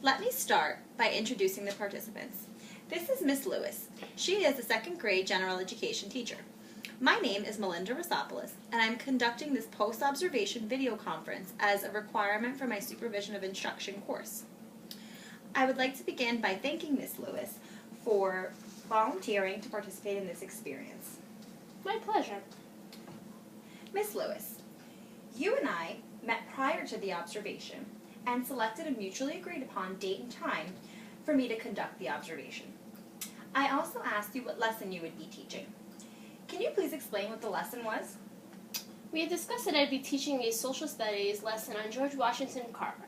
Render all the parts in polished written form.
Let me start by introducing the participants. This is Miss Lewis. She is a second grade general education teacher. My name is Melinda Rosopoulos, and I'm conducting this post-observation video conference as a requirement for my Supervision of Instruction course. I would like to begin by thanking Miss Lewis for volunteering to participate in this experience. My pleasure. Miss Lewis, you and I met prior to the observation and selected a mutually agreed upon date and time for me to conduct the observation. I also asked you what lesson you would be teaching. Can you please explain what the lesson was? We had discussed that I'd be teaching a social studies lesson on George Washington Carver.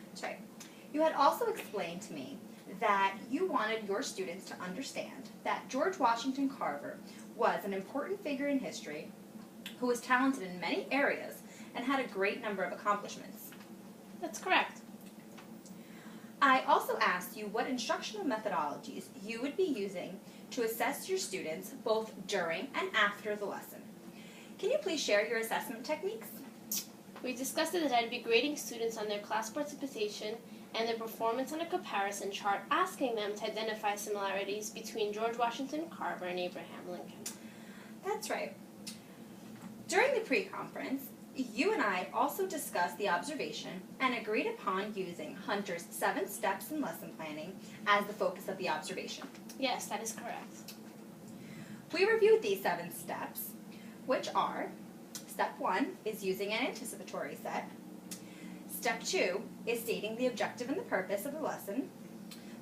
That's right. You had also explained to me that you wanted your students to understand that George Washington Carver was an important figure in history who was talented in many areas and had a great number of accomplishments. That's correct. I also asked you what instructional methodologies you would be using to assess your students both during and after the lesson. Can you please share your assessment techniques? We discussed that I'd be grading students on their class participation and their performance on a comparison chart, asking them to identify similarities between George Washington Carver and Abraham Lincoln. That's right. During the pre-conference, you and I also discussed the observation and agreed upon using Hunter's 7 steps in lesson planning as the focus of the observation. Yes, that is correct. We reviewed these 7 steps, which are: Step 1 is using an anticipatory set. Step 2 is stating the objective and the purpose of the lesson.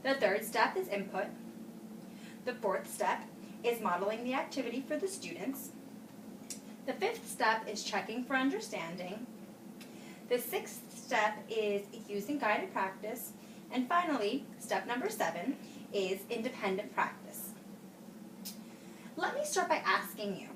The 3rd step is input. The 4th step is modeling the activity for the students. The 5th step is checking for understanding. The 6th step is using guided practice. And finally, step number 7 is independent practice. Let me start by asking you,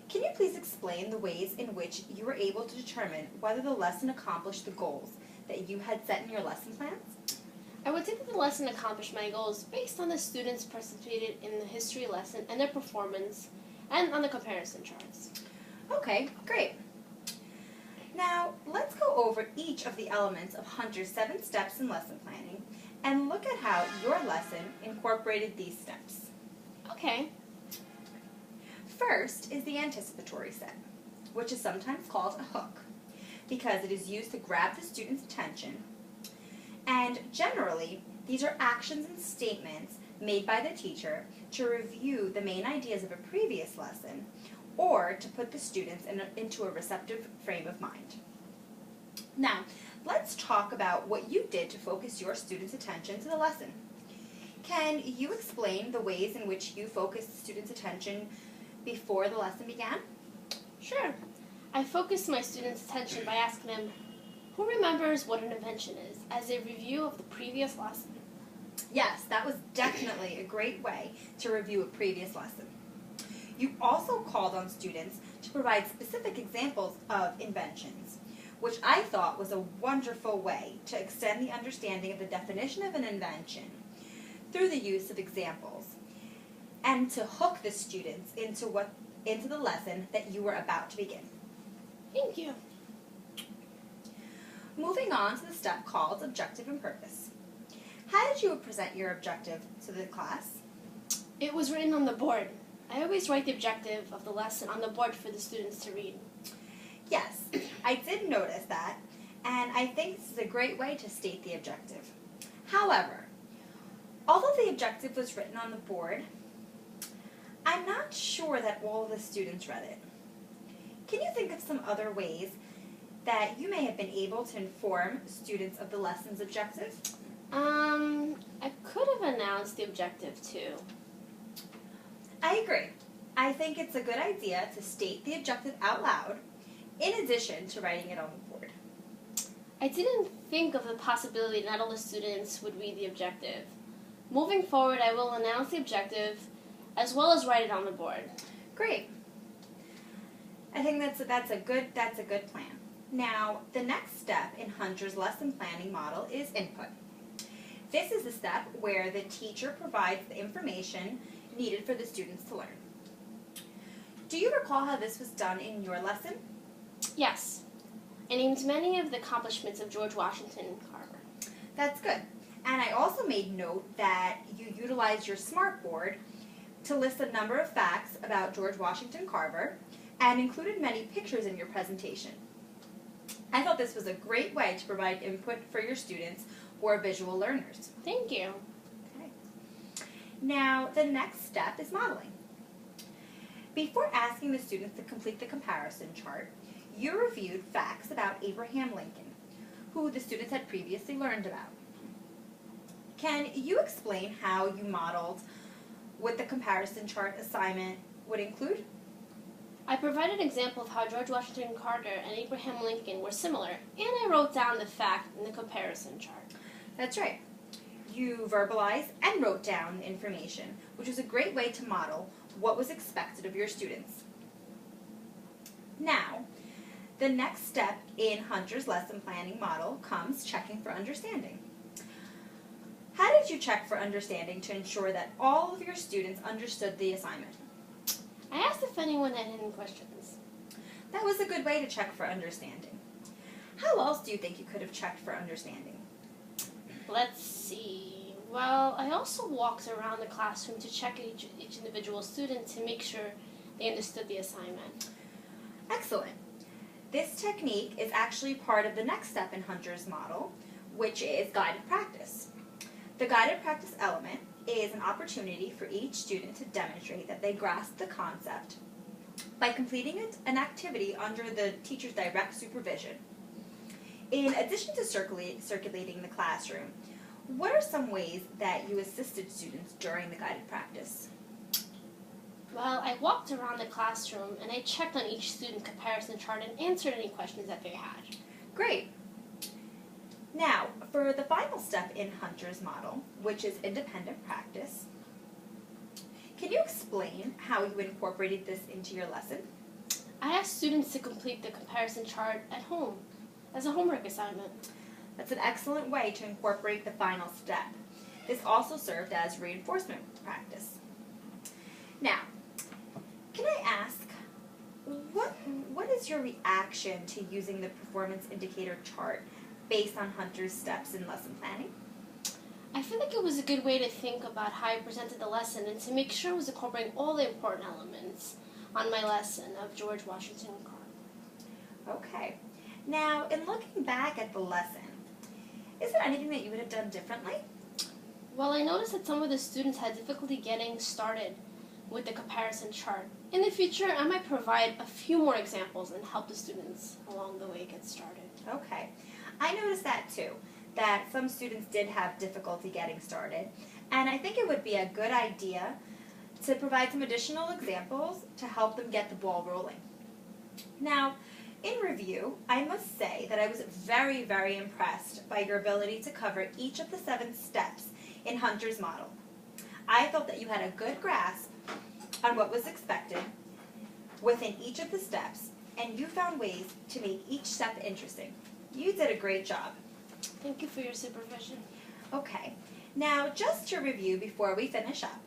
can you please explain the ways in which you were able to determine whether the lesson accomplished the goals that you had set in your lesson plans? I would say that the lesson accomplished my goals based on the students participated in the history lesson and their performance, and on the comparison charts. Okay, great. Now, let's go over each of the elements of Hunter's 7 steps in lesson planning and look at how your lesson incorporated these steps. Okay. First is the anticipatory set, which is sometimes called a hook, because it is used to grab the student's attention. And generally, these are actions and statements made by the teacher to review the main ideas of a previous lesson or to put the students into a receptive frame of mind. Now, let's talk about what you did to focus your students' attention to the lesson. Can you explain the ways in which you focused the students' attention before the lesson began? Sure. I focused my students' attention by asking them, who remembers what an invention is, as a review of the previous lesson? Yes, that was definitely a great way to review a previous lesson. You also called on students to provide specific examples of inventions, which I thought was a wonderful way to extend the understanding of the definition of an invention through the use of examples, and to hook the students into the lesson that you were about to begin. Thank you. Moving on to the step called objective and purpose. How did you present your objective to the class? It was written on the board. I always write the objective of the lesson on the board for the students to read. Yes, I did notice that, and I think this is a great way to state the objective. However, although the objective was written on the board, I'm not sure that all of the students read it. Can you think of some other ways that you may have been able to inform students of the lesson's objective? I could have announced the objective too. I agree. I think it's a good idea to state the objective out loud, in addition to writing it on the board. I didn't think of the possibility that not all the students would read the objective. Moving forward, I will announce the objective as well as write it on the board. Great. I think that's a good plan. Now, the next step in Hunter's lesson planning model is input. This is the step where the teacher provides the information needed for the students to learn. Do you recall how this was done in your lesson? Yes. I named many of the accomplishments of George Washington Carver. That's good. And I also made note that you utilized your smartboard to list a number of facts about George Washington Carver and included many pictures in your presentation. I thought this was a great way to provide input for your students who are visual learners. Thank you. Okay. Now, the next step is modeling. Before asking the students to complete the comparison chart, you reviewed facts about Abraham Lincoln, who the students had previously learned about. Can you explain how you modeled what the comparison chart assignment would include? I provided an example of how George Washington Carver and Abraham Lincoln were similar, and I wrote down the fact in the comparison chart. That's right. You verbalized and wrote down the information, which was a great way to model what was expected of your students. Now, the next step in Hunter's lesson planning model comes checking for understanding. How did you check for understanding to ensure that all of your students understood the assignment? I asked if anyone had any questions. That was a good way to check for understanding. How else do you think you could have checked for understanding? Let's see. Well, I also walked around the classroom to check each individual student to make sure they understood the assignment. Excellent. This technique is actually part of the next step in Hunter's model, which is guided practice. The guided practice element is an opportunity for each student to demonstrate that they grasp the concept by completing an activity under the teacher's direct supervision. In addition to circulating the classroom, what are some ways that you assisted students during the guided practice? Well, I walked around the classroom and I checked on each student comparison chart and answered any questions that they had. Great. Now, for the final step in Hunter's model, which is independent practice, can you explain how you incorporated this into your lesson? I asked students to complete the comparison chart at home as a homework assignment. That's an excellent way to incorporate the final step. This also served as reinforcement practice. Now, can I ask, what is your reaction to using the performance indicator chart based on Hunter's steps in lesson planning? I feel like it was a good way to think about how I presented the lesson and to make sure I was incorporating all the important elements on my lesson of George Washington Carver. Okay. Now, in looking back at the lesson, is there anything that you would have done differently? Well, I noticed that some of the students had difficulty getting started with the comparison chart. In the future, I might provide a few more examples and help the students along the way get started. Okay. I noticed that too, that some students did have difficulty getting started, and I think it would be a good idea to provide some additional examples to help them get the ball rolling. Now, in review, I must say that I was very, very impressed by your ability to cover each of the 7 steps in Hunter's model. I felt that you had a good grasp on what was expected within each of the steps, and you found ways to make each step interesting. You did a great job. Thank you for your supervision. Okay, now just to review before we finish up,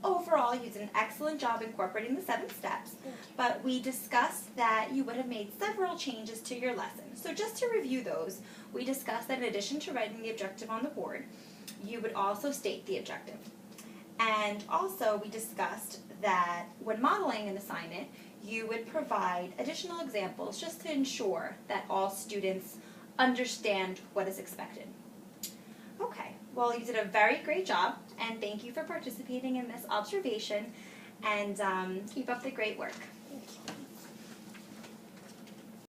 overall you did an excellent job incorporating the 7 steps, but we discussed that you would have made several changes to your lesson. So just to review those, we discussed that in addition to writing the objective on the board, you would also state the objective. And also we discussed that when modeling an assignment, you would provide additional examples just to ensure that all students understand what is expected. Okay, well you did a very great job, and thank you for participating in this observation, and keep up the great work.